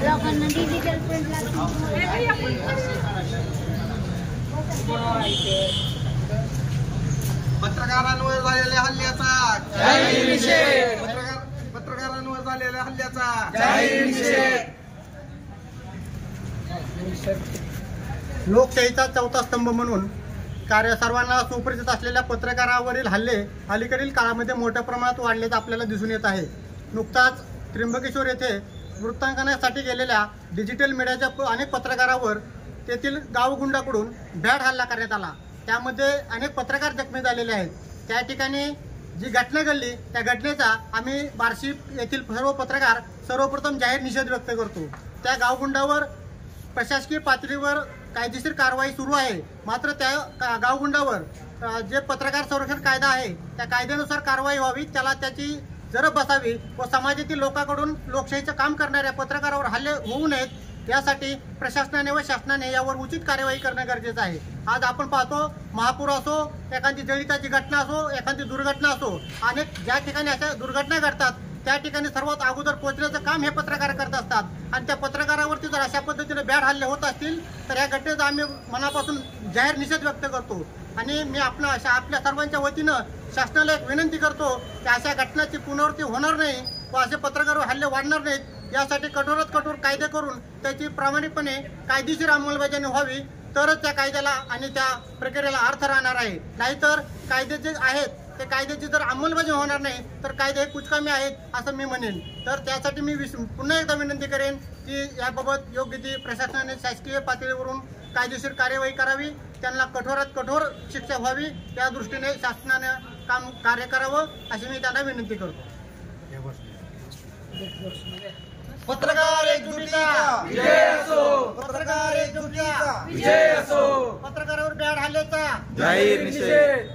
लोकांना digital print पत्रकारांवर झालेल्या हल्ल्याचा जाहीर निषेध. पत्रकारांवर झालेल्या हल्ल्याचा जाहीर निषेध. लोकशाहीचा चौथा स्तंभ म्हणून सर्वांना सुपरिचित असलेल्या पत्रकारावरील हल्ले अलीकडील काळामध्ये मोठ्या प्रमाणात वाढल्याचं आपल्याला दिसून येत आहे. नुकताच त्र्यंबकेश्वर येथे वृत्तांकनासाठी गेलेल्या डिजिटल मीडियाच्या अनेक पत्रकारावर तेथील गावगुंडाकडून भ्याड हल्ला करण्यात आला. त्यामध्ये अनेक पत्रकार जखमी झालेले आहेत. त्या ठिकाणी जी घटना घडली त्या घटनेचा आम्ही बार्शी येथील सर्व पत्रकार सर्वप्रथम जाहीर निषेध व्यक्त करतो. त्या गावगुंडावर प्रशासकीय पातळीवर कायदेशीर कारवाई सुरू आहे. मात्र त्या गावगुंडावर जे पत्रकार संरक्षण कायदा आहे त्या कायद्यानुसार कारवाई व्हावी, त्याला त्याची जरब बसावी व समाजातील लोकांकडून लोकशाहीचं काम करणाऱ्या पत्रकारावर हल्ले होऊ नयेत यासाठी प्रशासनाने व शासनाने यावर उचित कार्यवाही करणं गरजेचं आहे. आज आपण पाहतो महापूर असो, एखादी जळिताची घटना असो, एखादी दुर्घटना असो, अनेक ज्या ठिकाणी अशा दुर्घटना घडतात त्या ठिकाणी सर्वात अगोदर पोहोचण्याचं काम हे पत्रकार करत असतात आणि त्या पत्रकारावरती जर अशा पद्धतीने भ्याड हल्ले होत असतील तर या घटनेचा आम्ही मनापासून जाहीर निषेध व्यक्त करतो. आणि मी आपल्या सर्वांच्या वतीनं शासनाला एक विनंती करतो की अशा घटनाची पुनरावृत्ती होणार नाही व असे पत्रकारावर हल्ले वाढणार नाहीत यासाठी कठोरात कठोर कायदे करून त्याची प्रामाणिकपणे कायदेशीर अंमलबजावणी व्हावी, तरच त्या कायद्याला आणि त्या प्रक्रियेला अर्थ राहणार आहे. नाहीतर कायदे जे आहेत ते कायद्याची जर अंमलबजावणी होणार नाही तर कायदे हे कुचकामी आहेत असं मी म्हणेन. तर त्यासाठी मी पुन्हा एकदा विनंती करेन की याबाबत योग्य ती प्रशासनाने शासकीय पातळीवरून कायदेशीर कार्यवाही करावी, त्यांना कठोरात कठोर शिक्षा व्हावी या दृष्टीने शासनाने कार्य करावं अशी मी त्यांना विनंती करतो. पत्रकार एकजुटीचा विजय असो. पत्रकार एकजुटीचा विजय असो. पत्रकारावर भ्याड हल्ल्याचा जाहीर निषेध.